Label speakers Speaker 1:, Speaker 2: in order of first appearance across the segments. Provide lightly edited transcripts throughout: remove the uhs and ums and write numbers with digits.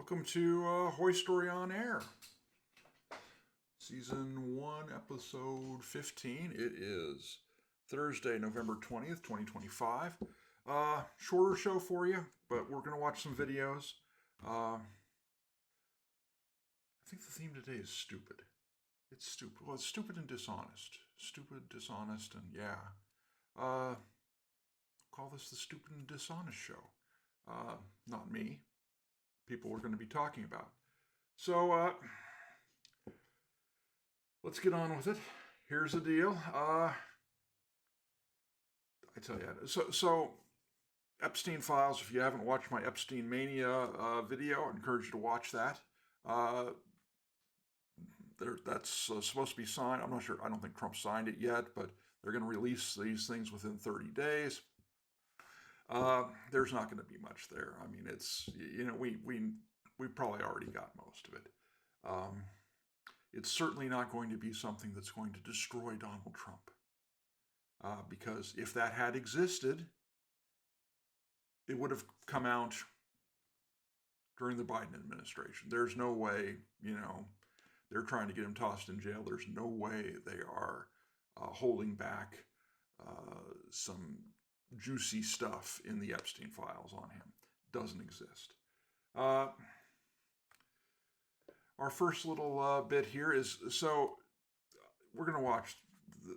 Speaker 1: Welcome to Hoystory On Air, Season 1, Episode 15. It is Thursday, November 20th, 2025. Shorter show for you, but we're going to watch some videos. I think the theme today is stupid. It's stupid. Well, it's stupid and dishonest. Stupid, dishonest, and yeah. Call this the Stupid and Dishonest Show. Not me. People we're going to be talking about. So, let's get on with it. Here's the deal. I tell you, so Epstein Files, if you haven't watched my Epstein Mania video, I encourage you to watch that. That's supposed to be signed. I'm not sure. I don't think Trump signed it yet, but they're going to release these things within 30 days. There's not going to be much there. I mean, it's, we probably already got most of it. It's certainly not going to be something that's going to destroy Donald Trump. Because if that had existed, it would have come out during the Biden administration. There's no way, they're trying to get him tossed in jail. There's no way they are holding back some juicy stuff in the Epstein files on him. Doesn't exist. Our first little bit here is, so we're going to watch,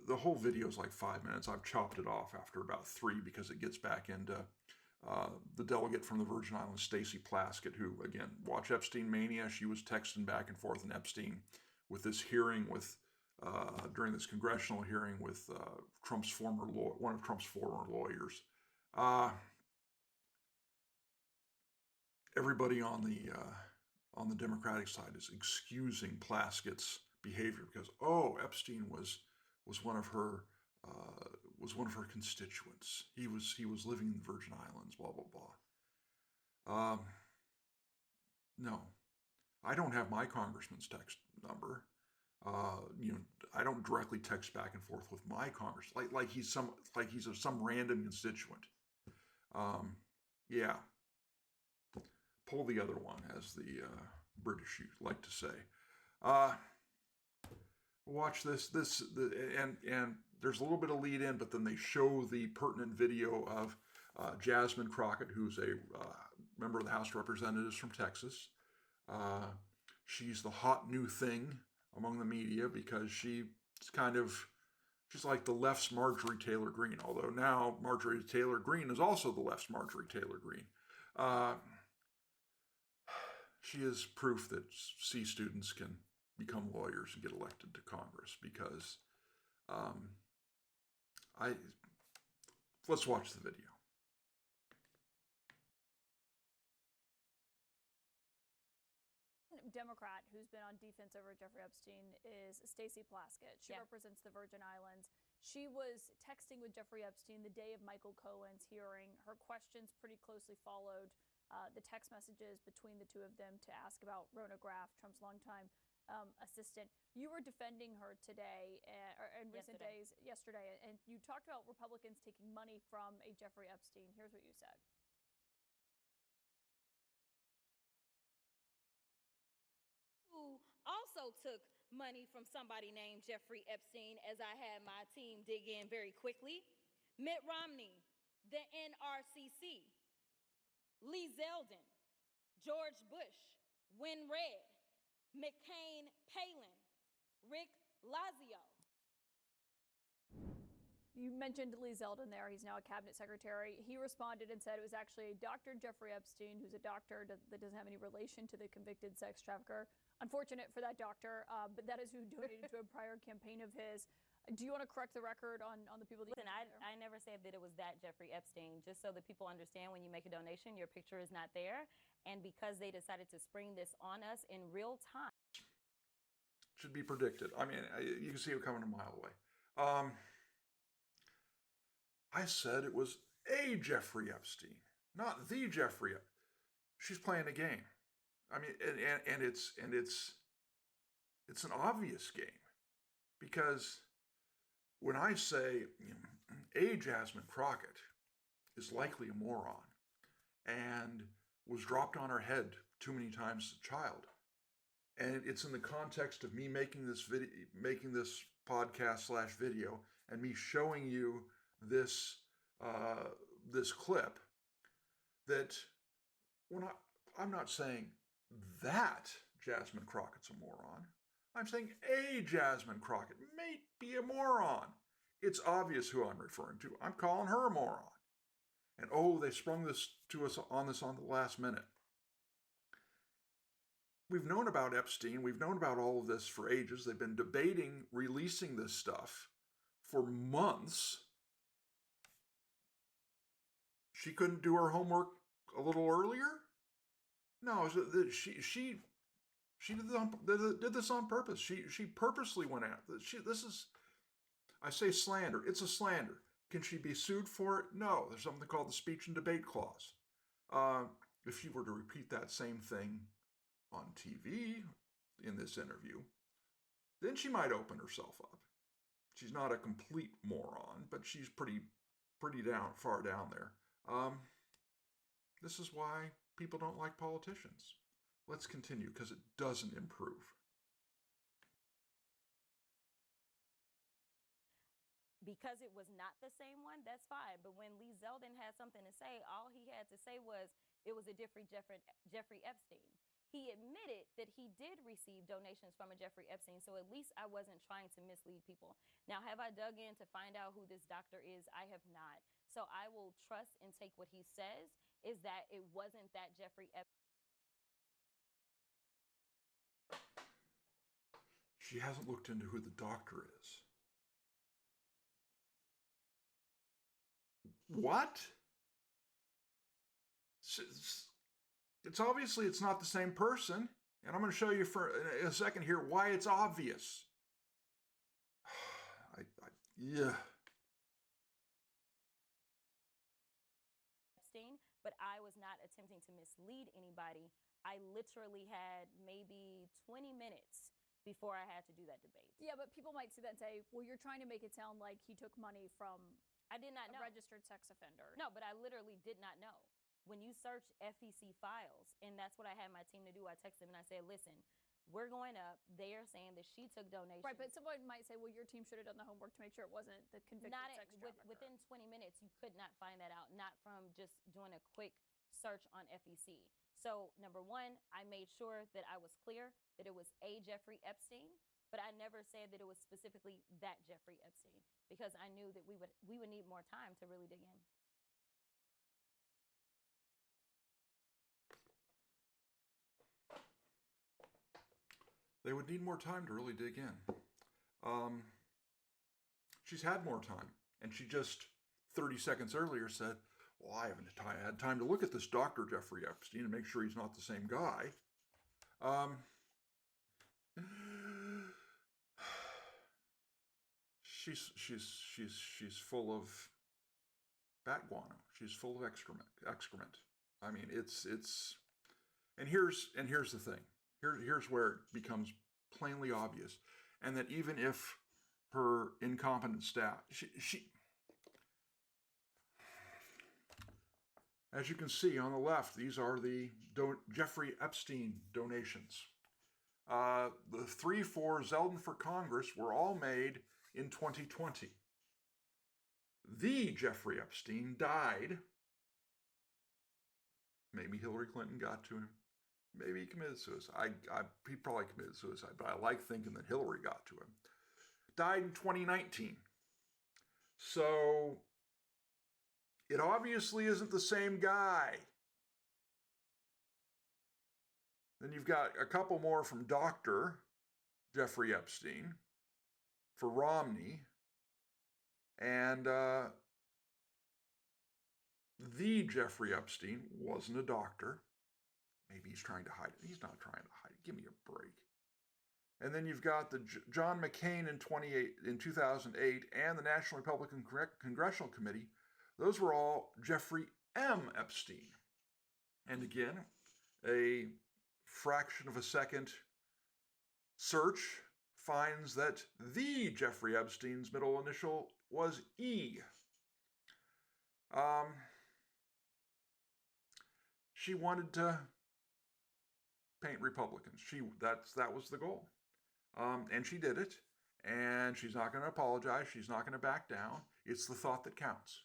Speaker 1: the whole video is like 5 minutes. I've chopped it off after about 3 because it gets back into the delegate from the Virgin Islands, Stacey Plaskett, who, again, watch Epstein Mania. She was texting back and forth in Epstein with this hearing with, during this congressional hearing with one of Trump's former lawyers. Everybody on the Democratic side is excusing Plaskett's behavior because, Epstein was one of her constituents. He was living in the Virgin Islands. Blah blah blah. No, I don't have my congressman's text number. I don't directly text back and forth with my congressman like he's some random constituent. Yeah. Pull the other one, as the British like to say. Watch this, and there's a little bit of lead in, but then they show the pertinent video of Jasmine Crockett, who's a member of the House of Representatives from Texas. She's the hot new thing among the media because she's like the left's Marjorie Taylor Greene, although now Marjorie Taylor Greene is also the left's Marjorie Taylor Greene. She is proof that C students can become lawyers and get elected to Congress because let's watch the video.
Speaker 2: Democrat who's been on defense over Jeffrey Epstein is Stacey Plaskett. She represents the Virgin Islands. She was texting with Jeffrey Epstein the day of Michael Cohen's hearing. Her questions pretty closely followed the text messages between the two of them to ask about Rona Graff, Trump's longtime assistant. You were defending her today, or in recent days, yesterday, and you talked about Republicans taking money from a Jeffrey Epstein. Here's what you said.
Speaker 3: Who also took money from somebody named Jeffrey Epstein, as I had my team dig in very quickly. Mitt Romney, the NRCC, Lee Zeldin, George Bush, Win Red, McCain Palin, Rick Lazio.
Speaker 2: You mentioned Lee Zeldin there. He's now a cabinet secretary. He responded and said it was actually Dr. Jeffrey Epstein, who's a doctor that doesn't have any relation to the convicted sex trafficker. Unfortunate for that doctor, but that is who donated to a prior campaign of his. Do you want to correct the record on the people that...
Speaker 4: Listen, I never said that it was that Jeffrey Epstein. Just so that people understand, when you make a donation, your picture is not there. And because they decided to spring this on us in real time.
Speaker 1: Should be predicted. I mean, you can see it coming a mile away. I said it was a Jeffrey Epstein, not the Jeffrey. She's playing a game. I mean, and it's an obvious game because when I say a Jasmine Crockett is likely a moron and was dropped on her head too many times as a child. And it's in the context of me making this podcast / video, and me showing you this this clip, that I'm not saying that Jasmine Crockett's a moron. I'm saying a Jasmine Crockett may be a moron. It's obvious who I'm referring to. I'm calling her a moron. And they sprung this on the last minute. We've known about Epstein. We've known about all of this for ages. They've been debating releasing this stuff for months. She couldn't do her homework a little earlier? No, she did this on purpose. She purposely went at this. This is, I say slander. It's a slander. Can she be sued for it? No. There's something called the speech and debate clause. If she were to repeat that same thing on TV in this interview, then she might open herself up. She's not a complete moron, but she's pretty far down there. This is why people don't like politicians. Let's continue, because it doesn't improve.
Speaker 4: Because it was not the same one, that's fine. But when Lee Zeldin had something to say, all he had to say was it was a different Jeffrey Epstein. He admitted that he did receive donations from a Jeffrey Epstein, so at least I wasn't trying to mislead people. Now, have I dug in to find out who this doctor is? I have not. So I will trust and take what he says, is that it wasn't that Jeffrey Epstein.
Speaker 1: She hasn't looked into who the doctor is. What? It's obviously it's not the same person, and I'm going to show you in a second here why it's obvious. Yeah.
Speaker 4: Epstein, but I was not attempting to mislead anybody. I literally had maybe 20 minutes before I had to do that debate.
Speaker 2: Yeah, but people might see that and say, well, you're trying to make it sound like he took money from
Speaker 4: I did not know.
Speaker 2: A registered sex offender.
Speaker 4: No, but I literally did not know. When you search FEC files, and that's what I had my team to do, I texted them and I said, listen, we're going up. They are saying that she took donations.
Speaker 2: Right, but someone might say, well, your team should have done the homework to make sure it wasn't the convicted sex trafficker.
Speaker 4: Within 20 minutes, you could not find that out, not from just doing a quick search on FEC. So, number one, I made sure that I was clear that it was a Jeffrey Epstein, but I never said that it was specifically that Jeffrey Epstein, because I knew that we would need more time to really dig in.
Speaker 1: They would need more time to really dig in. She's had more time, and she just 30 seconds earlier said, well, I haven't had time to look at this Dr. Jeffrey Epstein and make sure he's not the same guy. She's full of bat guano. She's full of excrement. I mean, it's and here's the thing. Here's where it becomes plainly obvious, and that even if her incompetent staff, she as you can see on the left, these are the Jeffrey Epstein donations. The 3 for Zeldin for Congress were all made in 2020. The Jeffrey Epstein died. Maybe Hillary Clinton got to him. Maybe he committed suicide. He probably committed suicide, but I like thinking that Hillary got to him. Died in 2019. So it obviously isn't the same guy. Then you've got a couple more from Dr. Jeffrey Epstein for Romney, and the Jeffrey Epstein wasn't a doctor. Maybe he's trying to hide it. He's not trying to hide it. Give me a break. And then you've got the John McCain in 2008 and the National Republican Congressional Committee. Those were all Jeffrey M. Epstein. And again, a fraction of a second search finds that the Jeffrey Epstein's middle initial was E. She wanted to paint Republicans. That was the goal. And she did it. And she's not going to apologize. She's not going to back down. It's the thought that counts.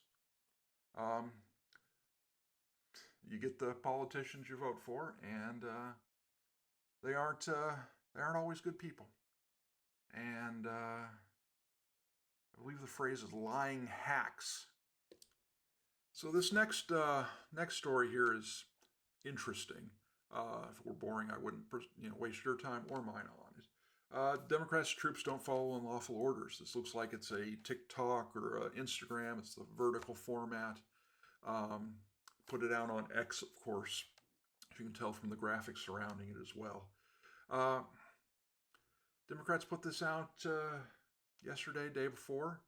Speaker 1: You get the politicians you vote for, and they aren't always good people. And I believe the phrase is lying hacks. So this next story here is interesting. If it were boring, I wouldn't waste your time or mine on it. Democrats' troops don't follow unlawful orders. This looks like it's a TikTok or Instagram. It's the vertical format. Put it out on X, of course. If you can tell from the graphics surrounding it as well. Democrats put this out yesterday, day before.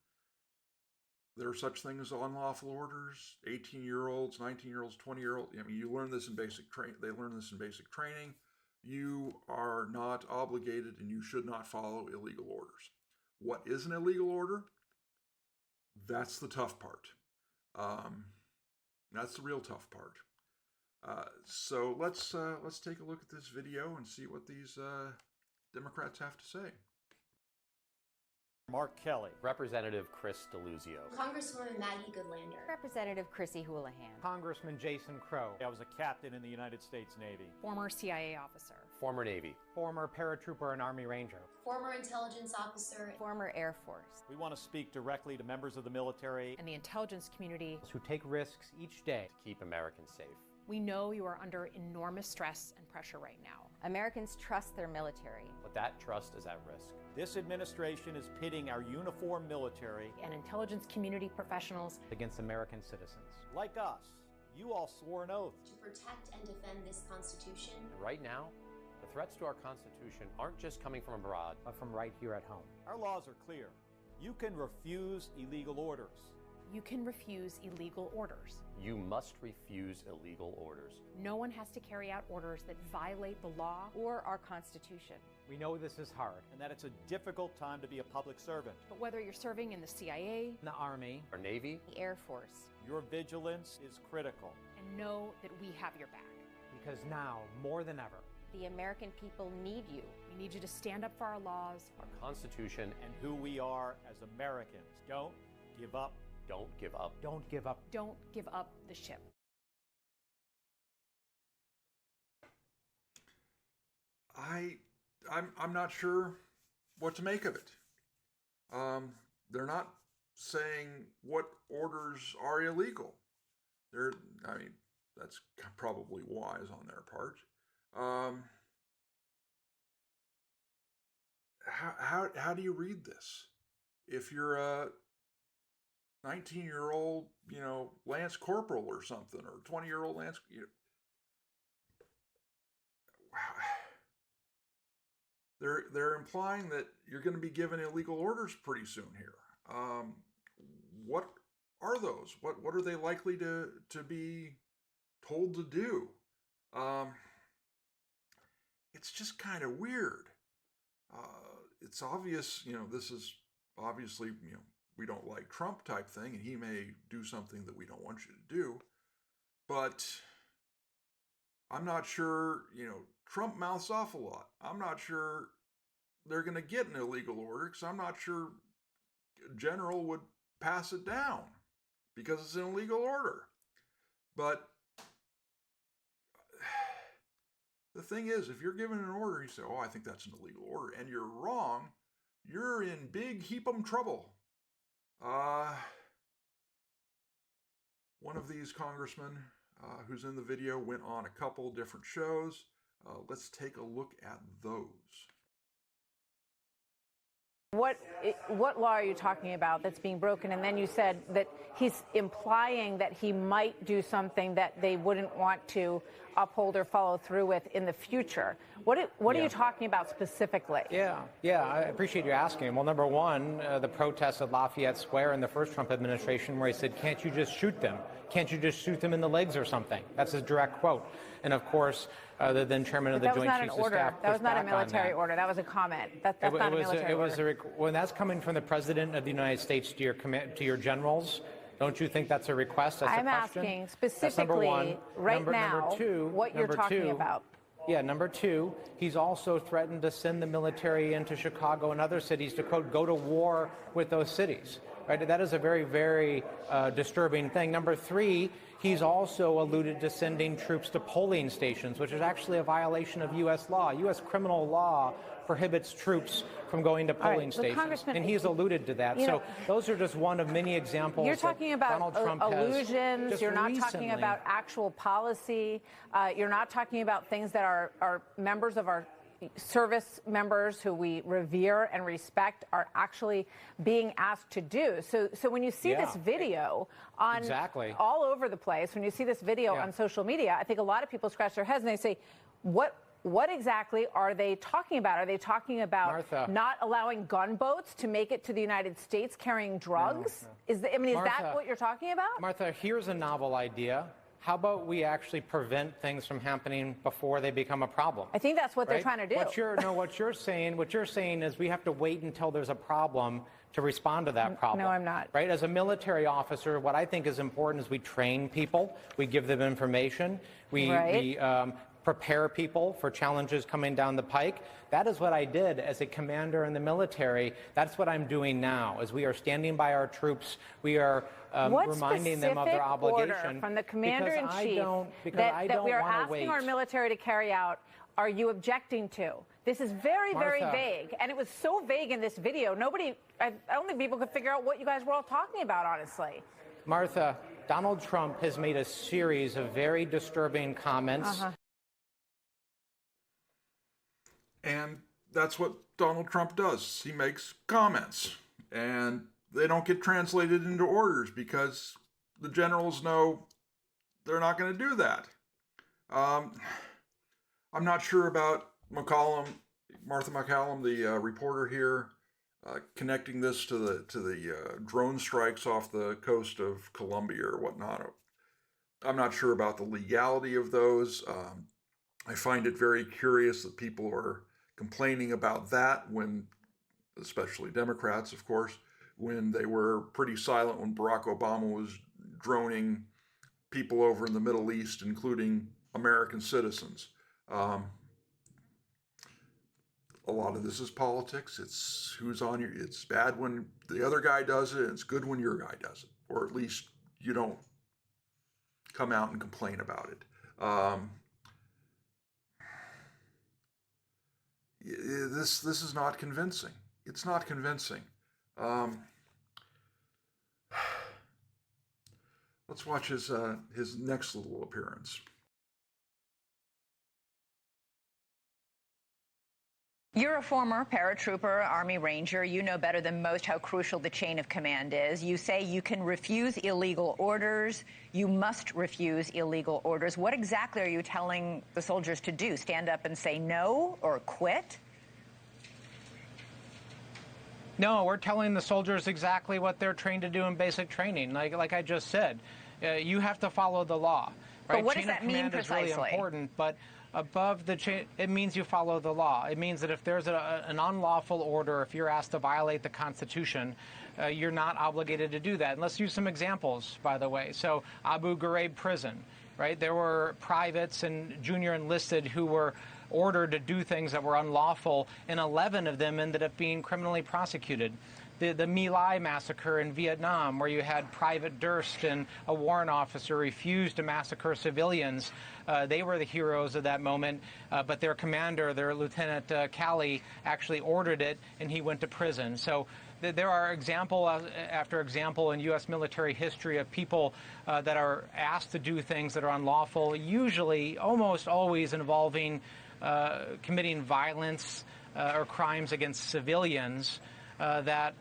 Speaker 1: There are such things as unlawful orders. 18-year-olds, 19-year-olds, 20-year-olds. I mean, you learn this in basic training. They learn this in basic training. You are not obligated, and you should not follow illegal orders. What is an illegal order? That's the tough part. That's the real tough part. So let's take a look at this video and see what these Democrats have to say.
Speaker 5: Mark Kelly.
Speaker 6: Representative Chris DeLuzio.
Speaker 7: Congresswoman Maggie Goodlander.
Speaker 8: Representative Chrissy Houlihan.
Speaker 5: Congressman Jason Crow. I was a captain in the United States Navy.
Speaker 8: Former CIA officer.
Speaker 6: Former Navy.
Speaker 5: Former paratrooper and Army Ranger.
Speaker 7: Former intelligence officer.
Speaker 8: Former Air Force.
Speaker 5: We want to speak directly to members of the military
Speaker 8: and the intelligence community
Speaker 5: who take risks each day
Speaker 6: to keep Americans safe.
Speaker 8: We know you are under enormous stress and pressure right now.
Speaker 4: Americans trust their military.
Speaker 6: But that trust is at risk.
Speaker 5: This administration is pitting our uniformed military
Speaker 8: and intelligence community professionals
Speaker 5: against American citizens. Like us, you all swore an oath
Speaker 7: to protect and defend this Constitution.
Speaker 6: Right now, the threats to our Constitution aren't just coming from abroad,
Speaker 5: but from right here at home. Our laws are clear. You can refuse illegal orders.
Speaker 8: You can refuse illegal orders.
Speaker 6: You must refuse illegal orders.
Speaker 8: No one has to carry out orders that violate the law
Speaker 4: or our Constitution.
Speaker 5: We know this is hard and that it's a difficult time to be a public servant.
Speaker 8: But whether you're serving in the CIA,
Speaker 5: the Army,
Speaker 6: or Navy,
Speaker 4: the Air Force,
Speaker 5: your vigilance is critical.
Speaker 8: And know that we have your back.
Speaker 5: Because now, more than ever,
Speaker 4: the American people need you.
Speaker 8: We need you to stand up for our laws,
Speaker 6: our Constitution,
Speaker 5: and who we are as Americans. Don't give up.
Speaker 6: Don't give up.
Speaker 5: Don't give up.
Speaker 8: Don't give up the ship.
Speaker 1: I'm not sure what to make of it. They're not saying what orders are illegal. That's probably wise on their part. How do you read this? If you're a 19-year-old, Lance Corporal or something, or 20-year-old Lance, they're implying that you're going to be given illegal orders pretty soon here. What are those? What are they likely to be told to do? It's just kind of weird. It's obvious, this is obviously, we don't like Trump type thing, and he may do something that we don't want you to do. But I'm not sure, Trump mouths off a lot. I'm not sure they're going to get an illegal order, because I'm not sure a general would pass it down because it's an illegal order. But the thing is, if you're given an order, you say, oh, I think that's an illegal order, and you're wrong, you're in big heap-em trouble. One of these congressmen who's in the video went on a couple different shows. Let's take a look at those.
Speaker 9: What law are you talking about that's being broken? And then you said that he's implying that he might do something that they wouldn't want to uphold or follow through with in the future. What are you talking about specifically?
Speaker 10: Yeah, I appreciate you asking. Well, number one, the protests at Lafayette Square in the first Trump administration, where he said, can't you just shoot them? Can't you just shoot them in the legs or something? That's his direct quote. And of course, the then chairman of the Joint Chiefs of Staff.
Speaker 9: That was not a military order. That was a comment. That's not a military order.
Speaker 10: When that's coming from the President of the United States to your generals, don't you think that's a request? That's
Speaker 9: I'm
Speaker 10: a question?
Speaker 9: asking specifically right now what you're talking about.
Speaker 10: Yeah, number two, he's also threatened to send the military into Chicago and other cities to, quote, go to war with those cities. Right? That is a very, very disturbing thing. Number three, he's also alluded to sending troops to polling stations, which is actually a violation of U.S. law. U.S. criminal law prohibits troops from going to polling stations, and he's alluded to that. So those are just one of many examples.
Speaker 9: You're talking about
Speaker 10: Donald Trump
Speaker 9: illusions. You're not
Speaker 10: recently
Speaker 9: talking about actual policy. You're not talking about things that our members of our service members who we revere and respect are actually being asked to do. So when you see this video on all over the place, when you see this video on social media, I think a lot of people scratch their heads and they say, what exactly are they talking about? Are they talking about
Speaker 10: Martha,
Speaker 9: not allowing gunboats to make it to the United States carrying drugs?
Speaker 10: No.
Speaker 9: Is that what you're talking about?
Speaker 10: Martha, here's a novel idea. How about we actually prevent things from happening before they become a problem?
Speaker 9: I think that's what they're trying to do.
Speaker 10: What you're saying is we have to wait until there's a problem to respond to that problem.
Speaker 9: No, I'm not.
Speaker 10: Right? As a military officer, what I think is important is we train people, we give them information, we prepare people for challenges coming down the pike. That is what I did as a commander in the military. That's what I'm doing now, as we are standing by our troops. We are reminding them of their obligation.
Speaker 9: Order from the commander-in-chief that we are asking our military to carry out are you objecting to? This is very, very vague. And it was so vague in this video, I don't think people could figure out what you guys were all talking about, honestly.
Speaker 10: Martha, Donald Trump has made a series of very disturbing comments.
Speaker 1: And that's what Donald Trump does. He makes comments, and they don't get translated into orders because the generals know they're not going to do that. I'm not sure about Martha McCallum, the reporter here, connecting this to the drone strikes off the coast of Colombia or whatnot. I'm not sure about the legality of those. I find it very curious that people are complaining about that when, especially Democrats, of course, when they were pretty silent when Barack Obama was droning people over in the Middle East, including American citizens. A lot of this is politics. It's who's on your. It's bad when the other guy does it, and it's good when your guy does it, or at least you don't come out and complain about it. This is not convincing. It's not convincing. Let's watch his next little appearance.
Speaker 11: You're a former paratrooper, Army Ranger. You know better than most how crucial the chain of command is. You say you can refuse illegal orders. You must refuse illegal orders. What exactly are you telling the soldiers to do? Stand up and say no or quit?
Speaker 10: No, we're telling the soldiers exactly what they're trained to do in basic training. Like I just said, you have to follow the law. Right?
Speaker 11: But what
Speaker 10: chain
Speaker 11: does that
Speaker 10: of
Speaker 11: mean
Speaker 10: command
Speaker 11: precisely?
Speaker 10: is really important, but above the chain, it means you follow the law. It means that if there's an unlawful order, if you're asked to violate the Constitution, you're not obligated to do that. And let's use some examples, by the way. So Abu Ghraib prison, right? There were privates and junior enlisted who were ordered to do things that were unlawful, and 11 of them ended up being criminally prosecuted. The My Lai massacre in Vietnam, where you had Private Durst and a warrant officer refused to massacre civilians. They were the heroes of that moment, but their commander, their Lieutenant Calley, actually ordered it, and he went to prison. So there are example after example in U.S. military history of people that are asked to do things that are unlawful, usually, almost always involving committing violence or crimes against civilians that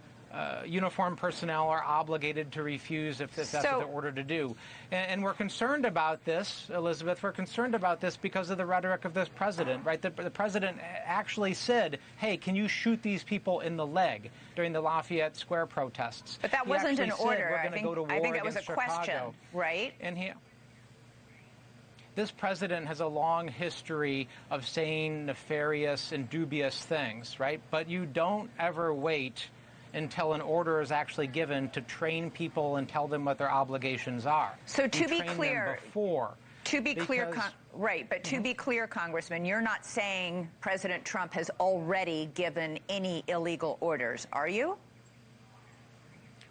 Speaker 10: uniformed personnel are obligated to refuse if that's what they're ordered to do. And we're concerned about this, Elizabeth. We're concerned about this because of the rhetoric of this president, right? The president actually said, hey, can you shoot these people in the leg during the Lafayette Square protests?
Speaker 11: But that wasn't an order.
Speaker 10: I
Speaker 11: think that was a question, right?
Speaker 10: And this president has a long history of saying nefarious and dubious things, right? But you don't ever wait until an order is actually given to train people and tell them what their obligations are.
Speaker 11: So to be clear, To be clear, right, but to be clear, Congressman, you're not saying President Trump has already given any illegal orders, are you?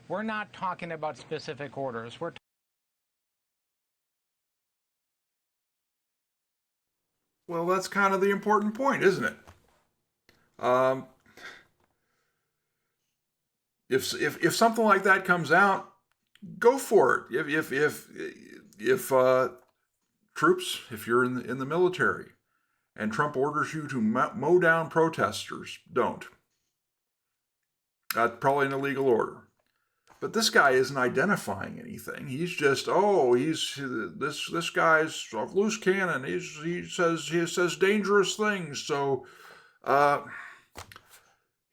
Speaker 10: We're not talking about specific orders.
Speaker 1: Well, that's kind of the important point, isn't it? If something like that comes out, go for it. If troops, if you're in the military, and Trump orders you to mow down protesters, don't. That's probably an illegal order. But this guy isn't identifying anything. He's just, this guy's a loose cannon. He says dangerous things. So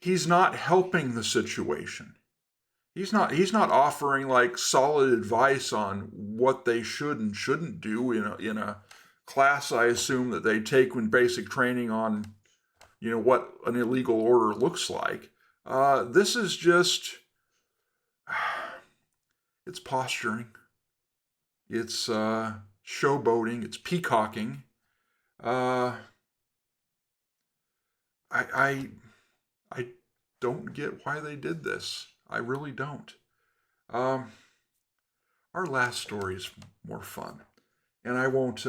Speaker 1: he's not helping the situation. He's not offering like solid advice on what they should and shouldn't do in a class, I assume, that they take when basic training on, what an illegal order looks like. This is just, it's posturing. It's showboating. It's peacocking. I don't get why they did this. I really don't. Our last story is more fun, and I won't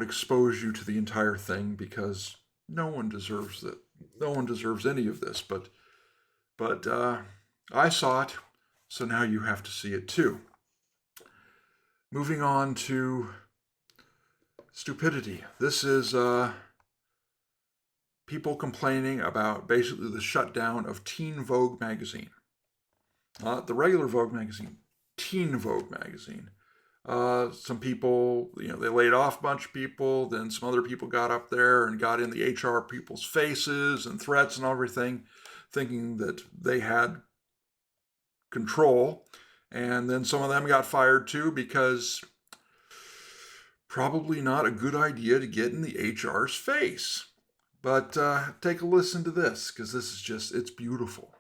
Speaker 1: expose you to the entire thing because no one deserves it. No one deserves any of this. But I saw it, so now you have to see it too. Moving on to stupidity. This is people complaining about basically the shutdown of Teen Vogue magazine. Not the regular Vogue magazine, Teen Vogue magazine. Some people, they laid off a bunch of people, then some other people got up there and got in the HR people's faces and threats and everything, thinking that they had control. And then some of them got fired too because probably not a good idea to get in the HR's face. But take a listen to this, because this is just, it's beautiful.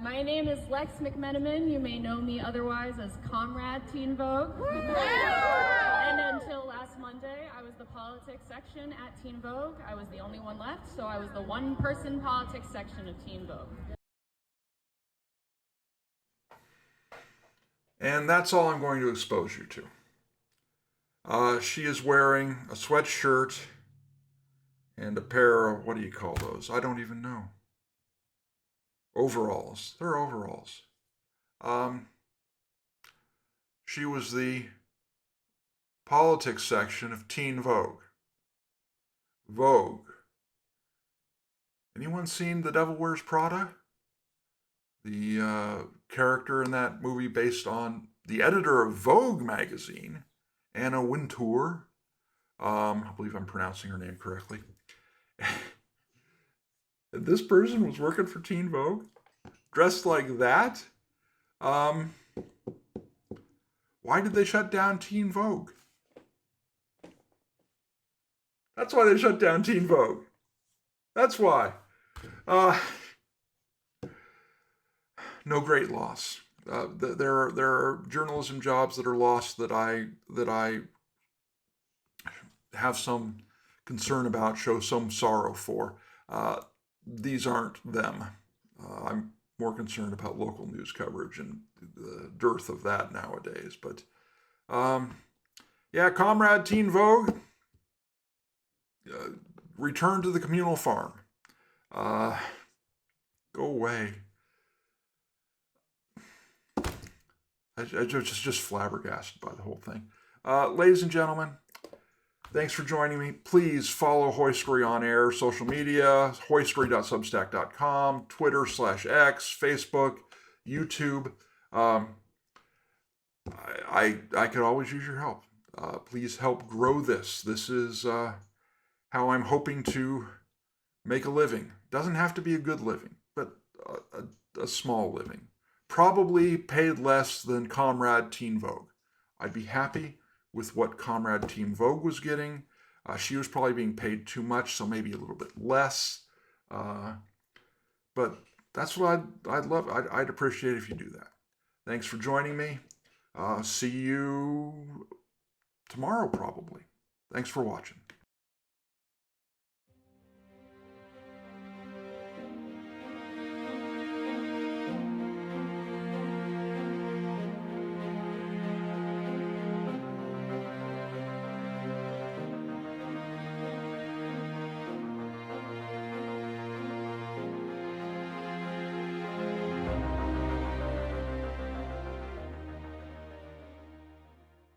Speaker 12: My name is Lex McMenamin. You may know me otherwise as Comrade Teen Vogue. And until last Monday, I was the politics section at Teen Vogue. I was the only one left, so I was the one-person politics section of Teen Vogue.
Speaker 1: And that's all I'm going to expose you to. She is wearing a sweatshirt and a pair of, what do you call those? I don't even know. Overalls. They're overalls. She was the politics section of Teen Vogue. Vogue. Anyone seen The Devil Wears Prada? The character in that movie based on the editor of Vogue magazine, Anna Wintour. I believe I'm pronouncing her name correctly. This person was working for Teen Vogue, dressed like that. Why did they shut down Teen Vogue? That's why they shut down Teen Vogue. That's why. No great loss. There are journalism jobs that are lost that I have some concern about, show some sorrow for. These aren't them. I'm more concerned about local news coverage and the dearth of that nowadays. But yeah, Comrade Teen Vogue, return to the communal farm. Go away. I just flabbergasted by the whole thing. Ladies and gentlemen, thanks for joining me. Please follow Hoystory On Air, social media, hoystory.substack.com, Twitter/X, Facebook, YouTube. I could always use your help. Please help grow this. This is how I'm hoping to make a living. Doesn't have to be a good living, but a small living. Probably paid less than Comrade Teen Vogue. I'd be happy with what Comrade Teen Vogue was getting. She was probably being paid too much, so maybe a little bit less. But that's what I'd love. I'd appreciate if you do that. Thanks for joining me. See you tomorrow, probably. Thanks for watching.